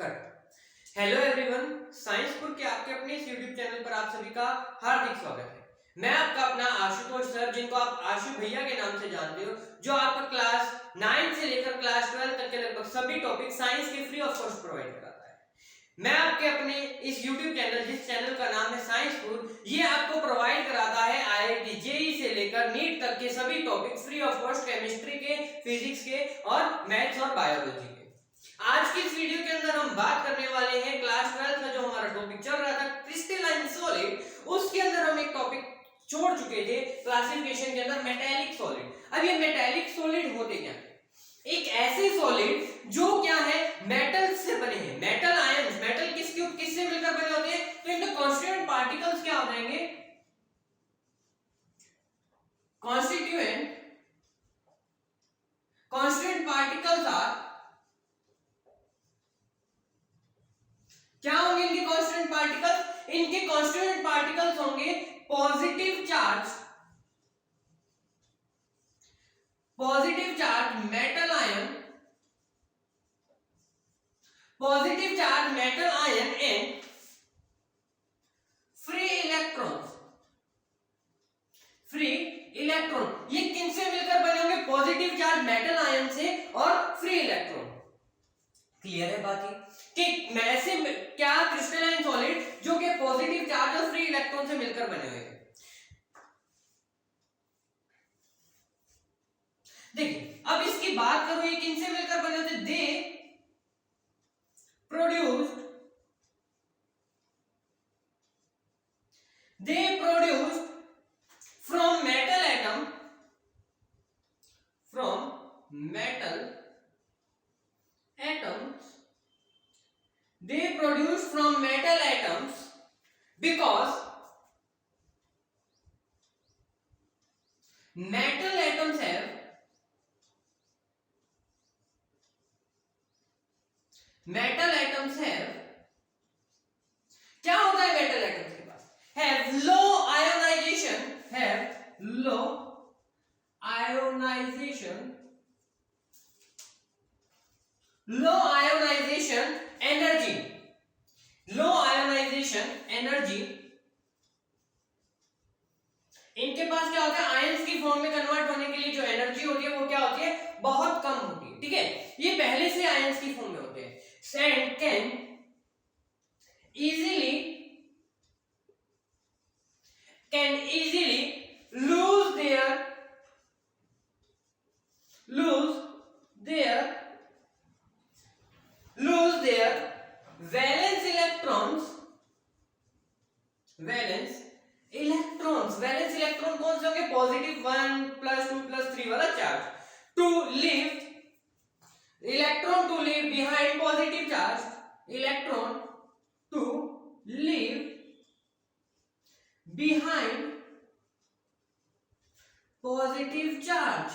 Cut. Hello everyone, science food के आपके अपने इस यूट्यूब चैनल पर आप सभी का हार्दिक स्वागत है। मैं आपका अपना आशुतोष सर, जिनको आप आशु भैया के नाम से जानते हो, जो आपका क्लास 9 से लेकर क्लास 12 तक के लगभग सभी टॉपिक साइंस के फ्री ऑफ कॉस्ट प्रोवाइड कराता है। मैं आपके अपने इस यूट्यूब चैनल, जिस चैनल का नाम है साइंस फूड, ये आपको प्रोवाइड कराता है IIT जेईई से लेकर नीट तक के सभी topic free of cost, chemistry के, फिजिक्स के और मैथ्स और बायोलॉजी के। आज की इस वीडियो के अंदर हम बात करने वाले हैं क्लास 12 का जो हमारा टॉपिक चल रहा था क्रिस्टलाइन सॉलिड, उसके अंदर हम एक टॉपिक छोड़ चुके थे क्लासिफिकेशन के अंदर, मेटालिक सॉलिड। अब ये मेटालिक सॉलिड होते क्या है? एक ऐसे सॉलिड जो क्या है, मेटल से बने हैं। मेटल आयंस, मेटल किससे मिलकर बने होते हैं? तो इनके कॉन्स्टिट्यूएंट पार्टिकल्स क्या हो जाएंगे? कॉन्स्टिट्यूएंट पार्टिकल्स आर, क्या होंगे इनके कॉन्स्टिट्यूएंट पार्टिकल्स? इनके कॉन्स्टिट्यूएंट पार्टिकल्स होंगे positive charge metal ion and free electron. ये किनसे मिलकर बने होंगे? पॉजिटिव चार्ज मेटल आयन से और फ्री इलेक्ट्रॉन। क्लियर है बात ये कि ऐसे क्या क्रिस्टलाइन सॉलिड जो कि पॉजिटिव चार्ज और फ्री इलेक्ट्रॉन से मिलकर बने हुए हैं। देखिए, अब इसकी बात करूं ये किनसे मिलकर बने होते? दे produced from metal atoms because metal atoms have क्या होता है मेटल एटम्स के पास? have low ionization energy। इनके पास क्या होता है? आयंस की फॉर्म में कन्वर्ट होने के लिए जो एनर्जी होती है वो क्या होती है? बहुत कम होती है। ठीक है, ये पहले से आयंस की फॉर्म में होते हैं। and can easily lose their valence electron कौन से होंगे? पॉजिटिव 1 + 2 + 3 वाला charge. to leave behind positive charge, electron to leave behind positive charge।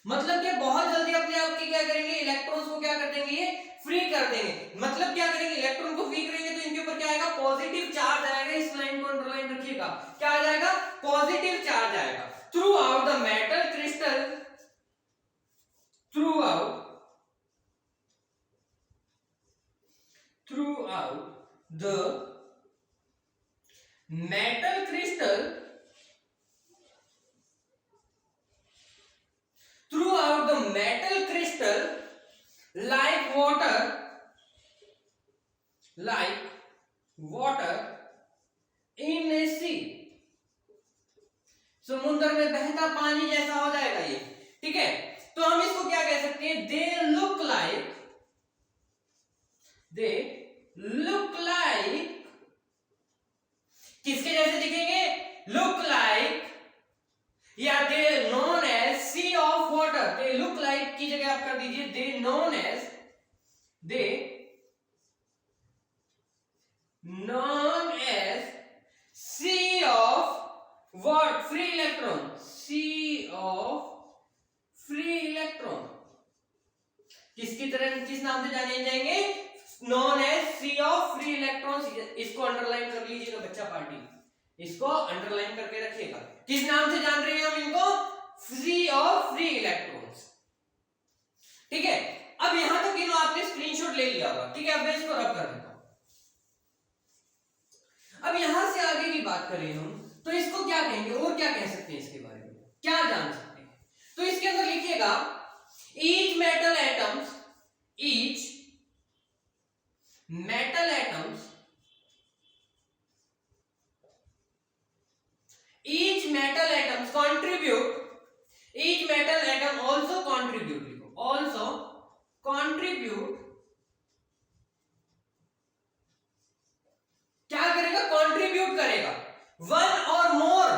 मतलब क्या? बहुत जल्दी अपने आप के क्या करेंगे? इलेक्ट्रॉन्स को क्या कर देंगे? ये फ्री कर देंगे। मतलब क्या करेंगे? इलेक्ट्रॉन को फ्री करेंगे तो इनके ऊपर क्या आएगा? पॉजिटिव चार्ज आएगा। इस लाइन को अंडरलाइन रखिएगा। क्या आ जाएगा? पॉजिटिव चार्ज आएगा। Through out the metal crystal, throughout the metal crystal, like water in a sea। समुद्र में बहता पानी जैसा हो जाएगा ये। ठीक है, तो हम इसको क्या कह सकते हैं? they look like किसके जैसे दिखेंगे? look like, या they known as sea of water। they look like की जगह आप कर दीजिए they known as sea of what? free electron। किस नाम से जाने जाएंगे? Known as sea of free electrons. इसको अंडरलाइन कर लीजिएगा बच्चा पार्टी, इसको अंडरलाइन करके रखिएगा। किस नाम से जान रहे हैं हम इनको? सी ऑफ फ्री इलेक्ट्रॉन्स। ठीक है, अब यहां तक आपने स्क्रीनशॉट है अब मैं इसको रब कर देता हूं। अब यहां से आगे की बात करें हम तो इसको क्या कहेंगे और क्या कह सकते हैं, इसके बारे में क्या जान सकते हैं? तो इसके अंदर लिखिएगा each metal atoms each metal atom also contribute क्या करेगा? कंट्रीब्यूट करेगा वन और मोर,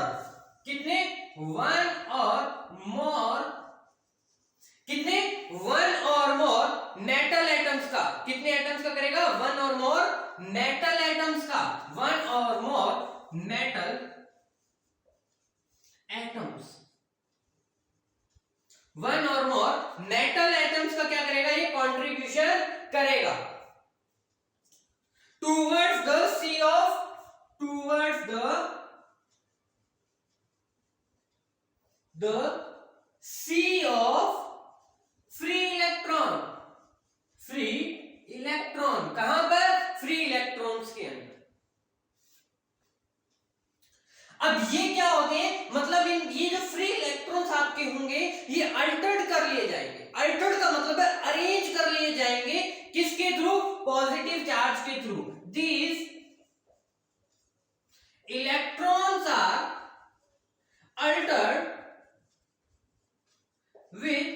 कितने? वन और मोर, कितने? वन और मोर मेटल एटम्स का, कितने एटम्स का करेगा? वन और मोर मेटल एटम्स का, वन और मोर मेटल एटम्स, वन और मोर मेटल एटम्स का क्या करेगा? ये कंट्रीब्यूशन करेगा towards the sea of free electron, कहां पर? फ्री इलेक्ट्रॉन्स के अंदर। अब ये क्या होते हैं? मतलब ये जो फ्री इलेक्ट्रॉन्स आपके होंगे ये अल्टर्ड कर लिए जाएंगे। अल्टर्ड का मतलब है अरेंज कर लिए जाएंगे, किसके थ्रू? पॉजिटिव चार्ज के through. These electrons are altered with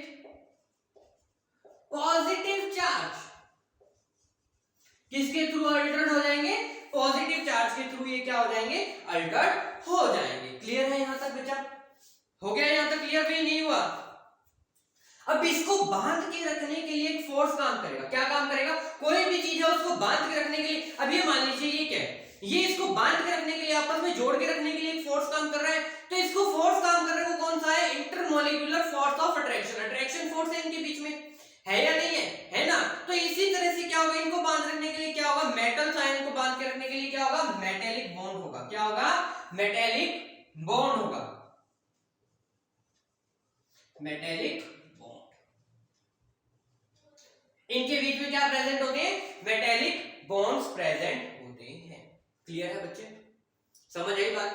positive charge, किसके थ्रू अल्टर्ड हो जाएंगे? पॉजिटिव चार्ज के थ्रू ये क्या हो जाएंगे? अल्टर्ड हो जाएंगे। क्लियर है यहां तक बच्चा? हो गया यहां तक क्लियर? भी नहीं हुआ? अब इसको बांध के रखने के लिए एक फोर्स काम करेगा। क्या काम करेगा? कोई भी चीज है उसको बांध के रखने के लिए, अब ये मान लीजिए ये क्या है, ये इसको बांध के रखने के लिए, आपस में जोड़ के रखने के लिए एक फोर्स काम कर रहा है। तो इसको फोर्स काम कर रहा है वो कौन सा है? Intermolecular force of attraction. Attraction force है इनके बीच में, है या नहीं है? है ना? तो इसी तरह से क्या होगा? इनको बांध रखने के लिए क्या होगा? मेटल्स आयन को बांध के रखने के लिए क्या होगा? मेटेलिक बॉन्ड होगा। क्या होगा? मेटेलिक बॉन्ड होगा। मेटेलिक इनके बीच में क्या प्रेजेंट होते हैं? मेटेलिक बॉन्ड्स प्रेजेंट होते हैं। क्लियर है बच्चे? समझ आई बात?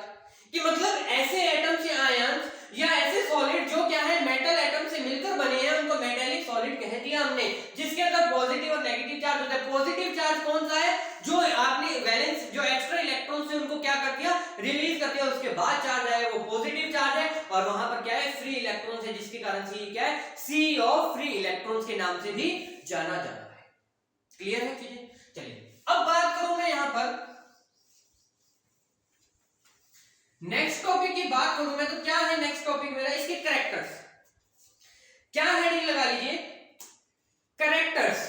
कि मतलब ऐसे एटम्स या आयन्स या ऐसे सॉलिड जो क्या है मेटल एटम से मिलकर बने हैं उनको मेटेलिक सॉलिड कह दिया हमने, जिसके अंदर पॉजिटिव और नेगेटिव चार्ज होता है। पॉजिटिव चार्ज कौन सा है? जो आपने वैलेंस जो एक्स्ट्रा इलेक्ट्रॉन से उनको क्या कर दिया? रिलीज कर दिया, उसके बाद चार्ज आया वो पॉजिटिव चार्ज है। और वहां पर क्या है? फ्री इलेक्ट्रॉन्स है, जिसके कारण से ये क्या है? सी ऑफ फ्री इलेक्ट्रॉन्स के नाम से भी जाना जाता है। क्लियर है चीजें? चलिए अब बात करूं मैं यहां पर नेक्स्ट टॉपिक की बात करूं मैं, तो क्या है नेक्स्ट टॉपिक मेरा? इसके कैरेक्टर्स। क्या हेडिंग लगा लीजिए? कैरेक्टर्स।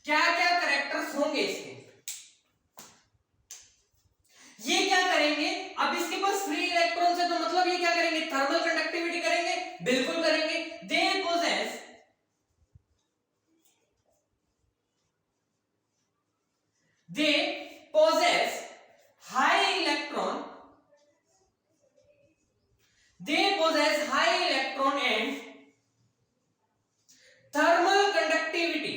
क्या क्या कैरेक्टर्स होंगे इसके? ये क्या करेंगे? अब इसके पास फ्री इलेक्ट्रॉन्स है तो मतलब ये क्या करेंगे? थर्मल कंडक्टिविटी करेंगे? बिल्कुल करेंगे। दे possess high electron and thermal conductivity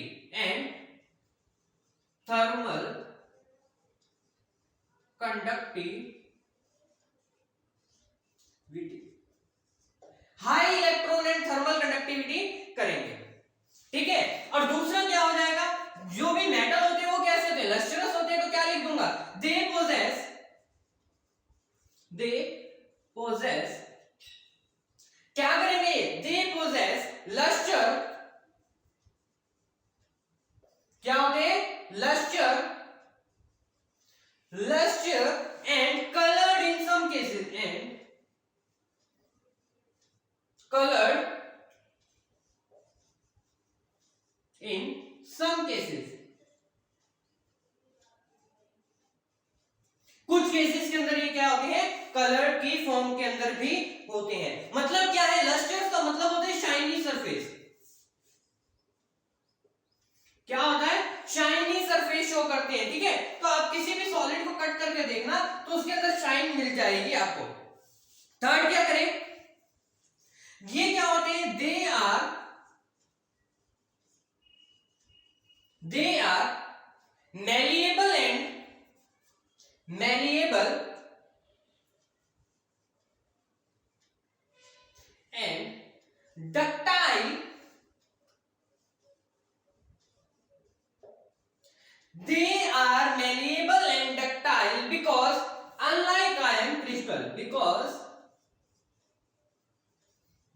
high electron and thermal conductivity करेंगे। ठीक है? और दूसरा क्या हो जाएगा? जो भी मेटल होते हैं वो कैसे होते हैं? लस्ट्रस होते हैं। तो क्या लिख दूंगा? दे पोजेस क्या करेंगे? They possess lustre. क्या होते हैं? Lustre and colored in some cases कुछ केसेस के अंदर ये क्या होते हैं? कलर की फॉर्म के अंदर भी होते हैं। मतलब क्या है? लस्टर्स का मतलब होता है शाइनी सरफेस। क्या होता है? शाइनी सरफेस शो करते हैं। ठीक है? तो आप किसी भी सॉलिड को कट करके देखना तो उसके अंदर शाइन मिल जाएगी आपको। थर्ड क्या करें?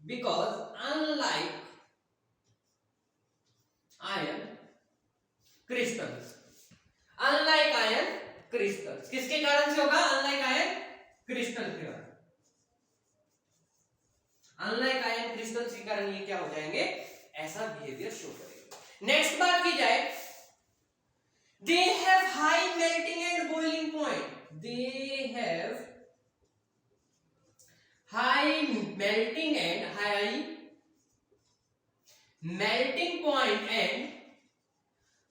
because unlike iron crystals, unlike iron crystals, किसके कारण से होगा? unlike iron crystal के कारण, unlike iron crystals के कारण ये क्या हो जाएंगे? ऐसा बिहेवियर शो करेंगे। नेक्स्ट बात की जाए, they have high melting and boiling point, they have high melting point and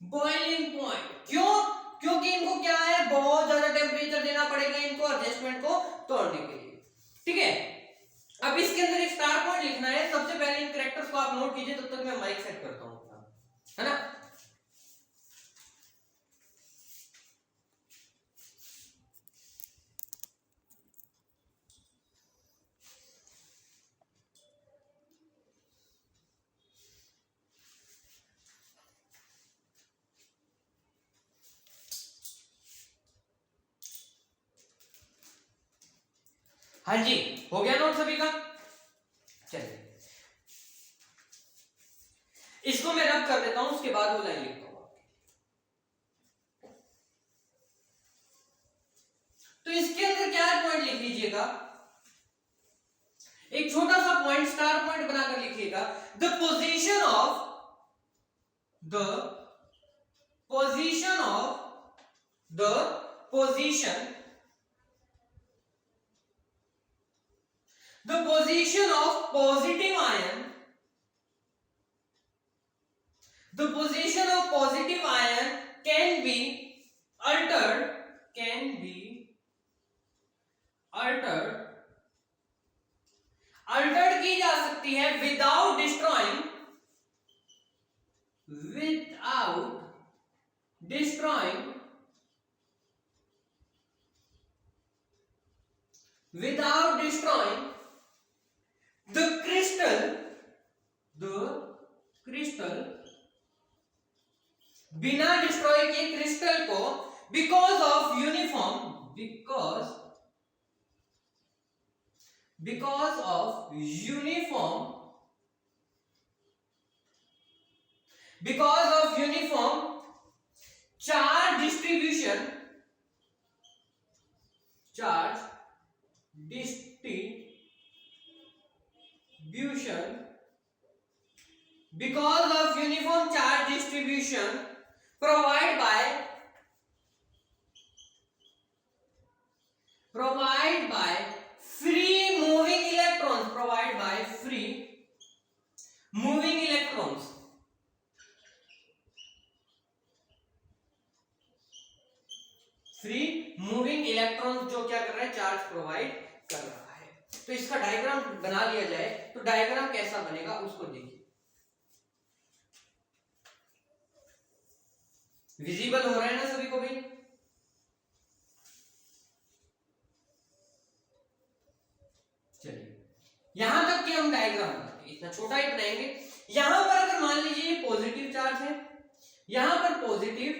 boiling point। क्यों? क्योंकि इनको क्या है, बहुत ज्यादा टेम्परेचर देना पड़ेगा इनको एडजस्टमेंट को तोड़ने के लिए, ठीक है। अब इसके अंदर एक स्टार पॉइंट लिखना है। सबसे पहले इन कैरेक्टर्स को आप नोट कीजिए, तब तक मैं माइक सेट करता हूं, है ना। हाँ जी, हो गया नोट सभी का? चलिए इसको मैं रब कर देता हूं, उसके बाद वो लाइन लिखता हूं। तो इसके अंदर क्या पॉइंट लिख लीजिएगा, एक छोटा सा पॉइंट स्टार पॉइंट बनाकर लिखिएगा, the position of positive ion, the position of positive ion can be altered की जा सकती है without destroying the crystal, बिना डिस्ट्रॉय किए क्रिस्टल को, because of uniform charge distribution, because of uniform charge distribution provide by free moving electrons, free moving electrons जो क्या कर रहा है, चार्ज प्रोवाइड कर रहा है। तो इसका डायग्राम बना लिया जाए, तो डायग्राम कैसा बनेगा उसको देखिए। विजिबल हो रहा है ना सभी को भाई? चलिए यहां तक कि हम डायग्राम बनाएंगे, इतना छोटा ही बनाएंगे। यहां पर अगर मान लीजिए ये पॉजिटिव चार्ज है, यहां पर पॉजिटिव,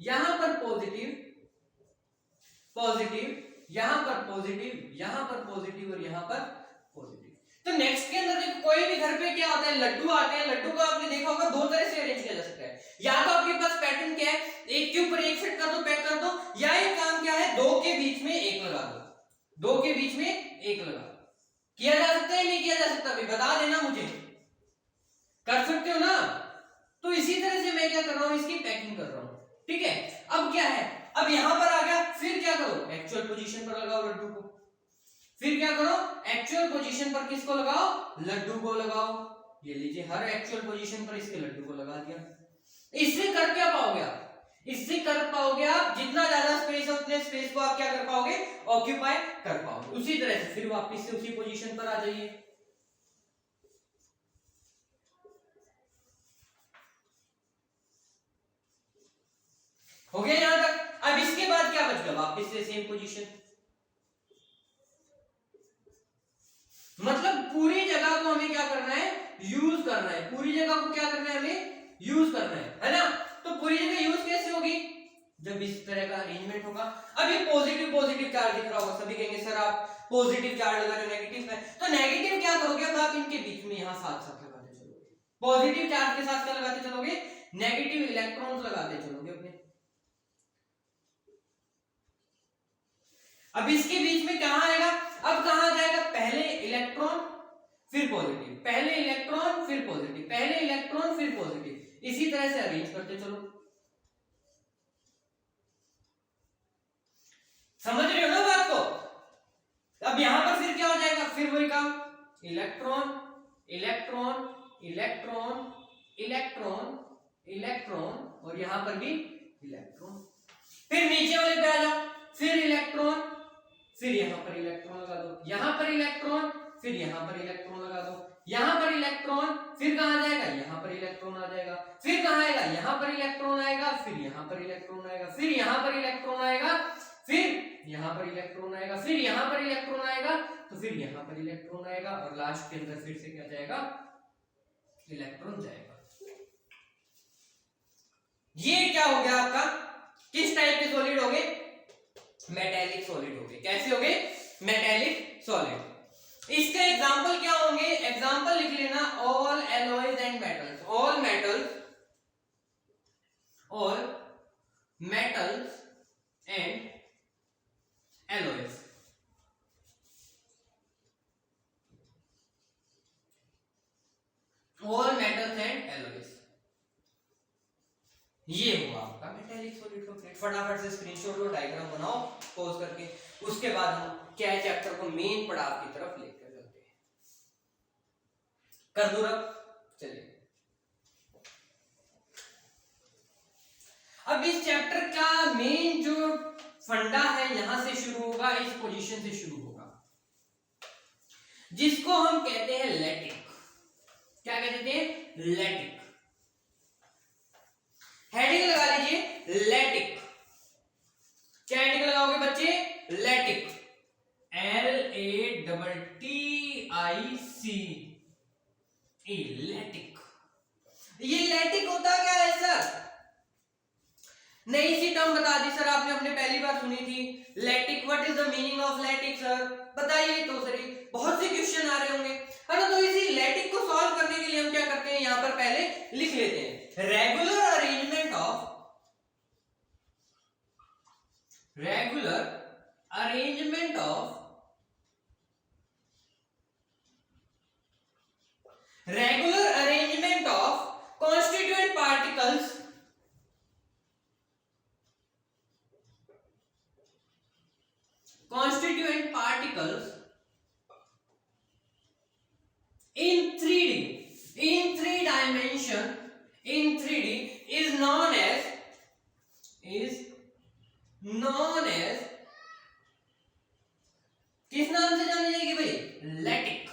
यहां पर पॉजिटिव, यहां पर पॉजिटिव, यहां पर पॉजिटिव और यहां पर पॉजिटिव। तो नेक्स्ट के अंदर देखो, कोई भी घर पे क्या होता है, लड्डू आते हैं। लड्डू को आपने देखा होगा दो तरह से अरेंज किया जा सकता है। या तो आपके पास पैटर्न क्या है, एक के ऊपर एक सेट कर दो, पैक कर दो, या एक काम क्या है, दो के बीच में एक लगा दो, दो के बीच में एक लगा दो। किया जा सकता है नहीं किया जा सकता भाई, बता देना मुझे, कर सकते हो ना। तो इसी तरह से मैं क्या कर रहा हूं, इसकी पैकिंग कर रहा हूं, ठीक है। अब क्या है, अब यहां पर आ गया, फिर क्या करो, एक्चुअल पोजीशन पर लगाओ लड्डू को। फिर क्या करो, एक्चुअल पोजीशन पर किसको लगाओ, लड्डू को लगाओ। ये लीजिए, हर एक्चुअल पोजीशन पर इसके लड्डू को लगा दिया। इससे कर क्या पाओगे आप, इससे कर पाओगे आप जितना ज्यादा स्पेस है उतने स्पेस को आप क्या कर पाओगे, ऑक्यूपाई कर पाओगे। उसी तरह से फिर वापस से उसी पोजीशन पर आ जाइए। हो गया यहां तक। अब इसके बाद क्या बच गया, वापस से सेम पोजीशन। मतलब पूरी जगह को हमें क्या करना है, यूज करना है। पूरी जगह को क्या करना है, हमें यूज करना है ना। तो पूरी जगह यूज कैसे होगी, जब इस तरह का अरेंजमेंट होगा। अब ये पॉजिटिव पॉजिटिव चार्ज दिख रहा होगा, सभी कहेंगे सर आप पॉजिटिव चार्ज लगा रहे हो, नेगेटिव है। तो नेगेटिव क्या करोगे, अब आप इनके बीच साथ साथ लगाते चलोगे, पॉजिटिव चार्ज के साथ क्या लगाते चलोगे, नेगेटिव इलेक्ट्रॉन्स लगाते चलोगे अपने। अब इसके बीच में कहां आएगा, अब कहां जाएगा, पहले इलेक्ट्रॉन फिर पॉजिटिव, पहले इलेक्ट्रॉन फिर पॉजिटिव, पहले इलेक्ट्रॉन फिर पॉजिटिव, इसी तरह से अरेंज करते चलो। समझ रहे हो ना बात को। अब यहां पर फिर क्या हो जाएगा, फिर वही काम, electron electron electron electron electron और यहां पर भी इलेक्ट्रॉन। फिर नीचे वाले पे आ जाओ, फिर इलेक्ट्रॉन, फिर यहां पर इलेक्ट्रॉन लगा दो, यहां पर इलेक्ट्रॉन, फिर यहां पर इलेक्ट्रॉन लगा दो, यहां पर इलेक्ट्रॉन, फिर कहां जाएगा, यहां पर इलेक्ट्रॉन आ जाएगा, फिर कहां आएगा, यहां पर इलेक्ट्रॉन आएगा, फिर यहां पर इलेक्ट्रॉन आएगा, फिर यहां पर इलेक्ट्रॉन आएगा, फिर यहां पर इलेक्ट्रॉन आएगा, फिर यहां पर इलेक्ट्रॉन आएगा, तो फिर यहां पर इलेक्ट्रॉन आएगा और लास्ट के अंदर फिर से क्या जाएगा, इलेक्ट्रॉन जाएगा। ये क्या हो गया आपका, किस टाइप के सॉलिड हो गए, मेटेलिक सॉलिड हो गए। कैसे हो गए, मेटेलिक सॉलिड। इसके एग्जांपल क्या होंगे, एग्जांपल लिख लेना, all alloys and metals, all metals, all metals and alloys. All metals and alloys, ये हुआ आपका मेटेलिक सॉलिड कंप्लीट। फटाफट से स्क्रीनशॉट लो, डायग्राम बनाओ पॉज करके, उसके बाद हम क्या है चैप्टर को मेन पड़ाव की तरफ लेकर चलते हैं। कर दो रब, चलिए। अब इस चैप्टर का मेन जो फंडा है यहां से शुरू होगा, इस पोजीशन से शुरू होगा, जिसको हम कहते हैं लैटिक। क्या कहते हैं, लैटिक। हेडिंग लगा लीजिए लैटिक। क्या हेडिंग लगाओगे बच्चे, लैटिक, LATTIC, लैटिक। ये लैटिक होता क्या है सर, नई सी टर्म बता दी सर आपने, अपने पहली बार सुनी थी lattice. What is the meaning of lattice sir, बताइए तो सही। बहुत से क्वेश्चन आ रहे होंगे, है ना। तो इसी लैटिक को सॉल्व करने के लिए हम क्या करते हैं, यहां पर पहले लिख लेते हैं regular arrangement of, regular arrangement of, regular arrangement of constituent particles, constituent particles in 3D, in 3 dimension, in 3D is known as किस नाम से जानी जाएगी भाई, लैटिक।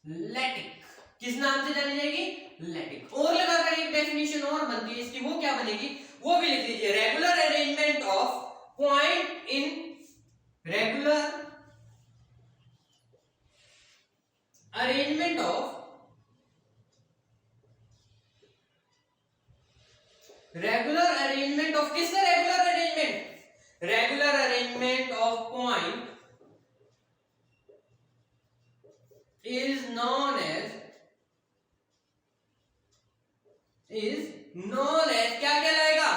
लैटिक किस नाम से जानी जाएगी, लैटिक। और लगाकर एक डेफिनेशन और बनती है इसकी, वो क्या बनेगी, वो भी लिख लीजिए, regular arrangement of point in, regular arrangement of, regular arrangement of, किसका regular arrangement, regular arrangement of point is known as क्या कहलाएगा,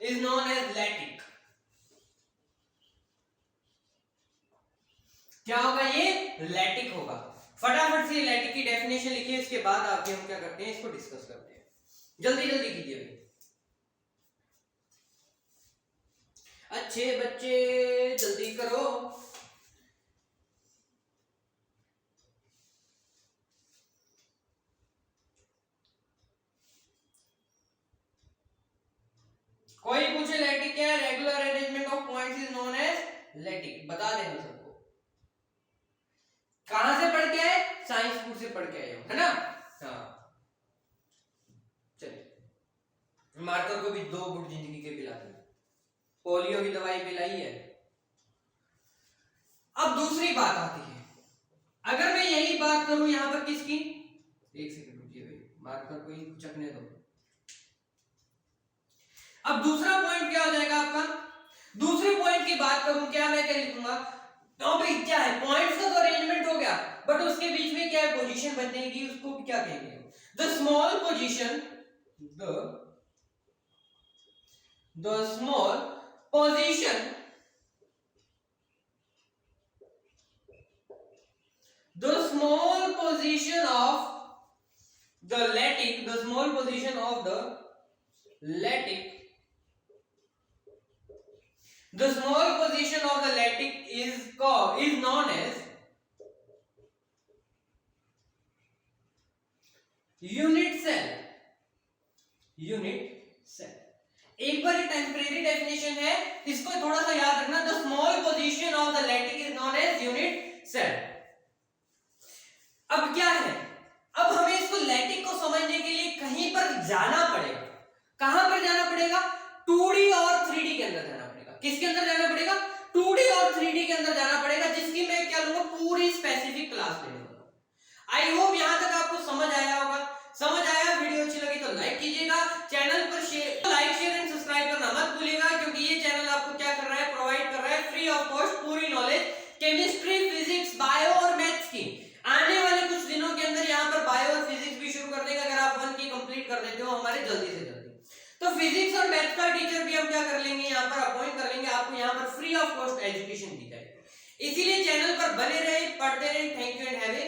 is known as लैटिक। क्या होगा ये, लैटिक होगा। फटाफट से लैटिक की डेफिनेशन लिखिए, इसके बाद आके हम क्या करते हैं, इसको डिस्कस करते हैं। जल्दी जल्दी कीजिए भाई। अच्छे बच्चे जल्दी करो। कोई पूछे लैटिक क्या है, regular arrangement of points is known as lattice, बता देना सबको। कहां से पढ़ के आए, साइंस स्कूल से पढ़ के आए हो, है ना। हाँ चलिए, मार्कर को भी 2 गुड जिंदगी के पिला दिए, पोलियो की दवाई पिलाई है। अब दूसरी बात आती है, अगर मैं यही बात करूं यहां पर किसकी, एक सेकंड रुकिए भाई, मार्कर को ही चकने दो। अब दूसरा पॉइंट क्या हो जाएगा आपका, दूसरे पॉइंट की बात करूं क्या, मैं क्या लिखूंगा, तो भाई क्या है, पॉइंट्स का तो अरेंजमेंट हो गया, बट उसके बीच में क्या है, पोजीशन बनेगी, उसको क्या कहेंगे, the small position, the small position, the small position of the lattice, the small position of the lattice, the small position of the lattice is known as unit cell, unit cell। एक बार ये temporary definition है, इसको थोड़ा सा याद रखना, the small position of the lattice is known as unit cell. अब क्या है, अब हमें इसको लैटिस को समझने के लिए कहीं पर जाना पड़ेगा। कहां पर जाना पड़ेगा, 2D और 3D के अंदर जाना पड़ेगा। किसके अंदर जाना पड़ेगा, 2D और 3D के अंदर जाना पड़ेगा, जिसकी मैं क्या लूंगा, पूरी स्पेसिफिक क्लास लेने वाला। आई होप यहां तक आपको समझ आया होगा। समझ आया, वीडियो अच्छी लगी तो लाइक कीजिएगा, चैनल पर लाइक शेयर एंड सब्सक्राइब करना मत भूलिएगा, क्योंकि ये चैनल आपको क्या कर रहा है, प्रोवाइड कर रहा है फ्री ऑफ कॉस्ट पूरी नॉलेज केमिस्ट्री, फिजिक्स, बायो और मैथ्स की। आने वाले कुछ दिनों के अंदर यहाँ पर बायो और फिजिक्स भी शुरू कर देगा, अगर आप 1 की कंप्लीट कर देते हो हमारे जल्दी से जल्दी। तो फिजिक्स और मैथ्स का टीचर भी हम क्या कर लेंगे, यहाँ पर अपॉइंट कर लेंगे, आपको यहाँ पर फ्री ऑफ कॉस्ट एजुकेशन दी जाएगी। इसीलिए चैनल पर बने रहे, पढ़ते रहे। Thank you and have a